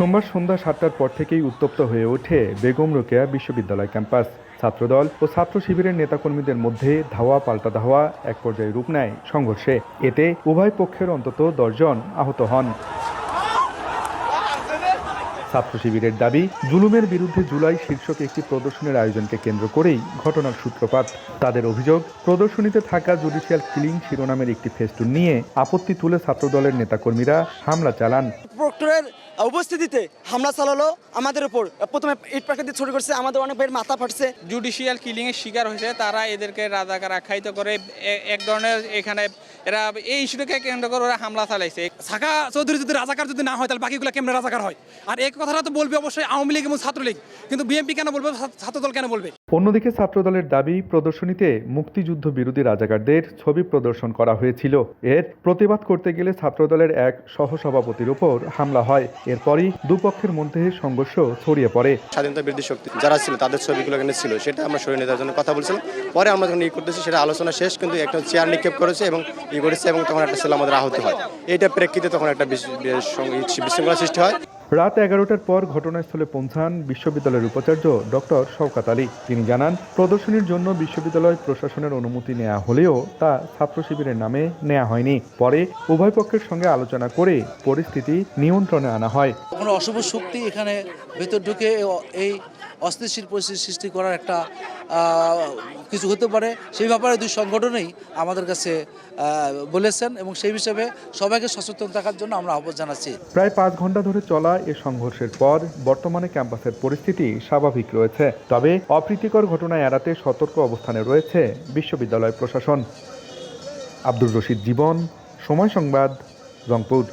সোমবার সন্ধ্যা ৭টার পর থেকেই উত্তপ্ত হয়ে ওঠে বেগম রোকেয়া বিশ্ববিদ্যালয় ক্যাম্পাস। ছাত্রদল ও ছাত্র শিবিরের নেতাকর্মীদের মধ্যে ধাওয়া পাল্টা ধাওয়া এক পর্যায়ে রূপ নেয় সংঘর্ষে। এতে উভয় পক্ষের অন্তত ১০ জন আহত হন। ছাত্র শিবিরের দাবি, জুলুমের বিরুদ্ধে জুলাই শীর্ষক একটি প্রদর্শনীর আয়োজনকে কেন্দ্র করেই ঘটনার সূত্রপাত। তাদের অভিযোগ, প্রদর্শনীতে থাকা জুডিশিয়াল কিলিং শিরোনামের একটি ফেস্টুন নিয়ে আপত্তি তুলে ছাত্রদলের নেতাকর্মীরা হামলা চালান। প্রক্টরের উপস্থিতিতে হামলা চালালো আমাদের উপর। প্রথমে ইট পাটকেল দিয়ে ছুরি করছে, আমাদের অনেক ভাইয়ের মাথা ফাটছে। জুডিশিয়াল কিলিং এর শিকার হয়েছে, তারা এদেরকে রাজাকার আখ্যায়িত করে এক ধরনের এখানে এরা এই ইস্যুটাকে কেন্দ্র করে ওরা হামলা চালাইছে। সাকা চৌধুরী যদি রাজাকার যদি না হয় তাহলে বাকিগুলো কেমন রাজাকার হয়? আর এই কথাটা তো বলবে অবশ্যই আওয়ামী লীগ এবং ছাত্রলীগ, কিন্তু বিএনপি কেন বলবে, ছাত্রদল কেন বলবে? অন্যদিকে ছাত্রদলের দাবি, প্রদর্শনীতে মুক্তিযুদ্ধ বিরোধী রাজাকারদের ছবি প্রদর্শন করা হয়েছিল। এর প্রতিবাদ করতে গেলে ছাত্রদলের এক সহসভাপতির উপর হামলা হয়। এরপরই দুপক্ষের মধ্যে সংঘর্ষ ছড়িয়ে পড়ে। স্বাধীনতা বিরোধী শক্তি যারা ছিল তাদের ছবিগুলো এখানে ছিল, সেটা আমরা সরিয়ে নেওয়ার জন্য কথা বলছিলাম। পরে আমরা যখন করতেছি সেটা আলোচনা শেষ, কিন্তু একটা চেয়ার নিক্ষেপ করেছে এবং করেছে, এবং তখন একটা ছেলে আমাদের আহত হয়। এইটা প্রেক্ষিতে তখন একটা বিশৃঙ্খলা সৃষ্টি হয়। রাত ১১টার পর ঘটনাস্থলে পৌঁছান বিশ্ববিদ্যালয়ের উপাচার্য ডক্টর শওকত আলী। তিনি জানান, প্রদর্শনীর জন্য বিশ্ববিদ্যালয় প্রশাসনের অনুমতি নেওয়া হলেও তা ছাত্র শিবিরের নামে নেওয়া হয়নি। পরে উভয় পক্ষের সঙ্গে আলোচনা করে পরিস্থিতি নিয়ন্ত্রণে আনা হয়। কোনো অশুভ শক্তি এখানে ভেতর ঢুকে এই অস্থিতিশীল পরিস্থিতি সৃষ্টি করার একটা কিছু হতে পারে, সেই ব্যাপারে দুই সংগঠনেই আমাদের কাছে বলেছেন এবং সেই হিসাবে সবাইকে সচেতন থাকার জন্য আমরা আহ্বান জানাচ্ছি। প্রায় ৫ ঘন্টা ধরে চলা এ সংঘর্ষের পর বর্তমানে ক্যাম্পাসের পরিস্থিতি স্বাভাবিক রয়েছে। তবে অপ্রীতিকর ঘটনা এড়াতে সতর্ক অবস্থানে রয়েছে বিশ্ববিদ্যালয় প্রশাসন। আব্দুর রশিদ জীবন, সময় সংবাদ, রংপুর।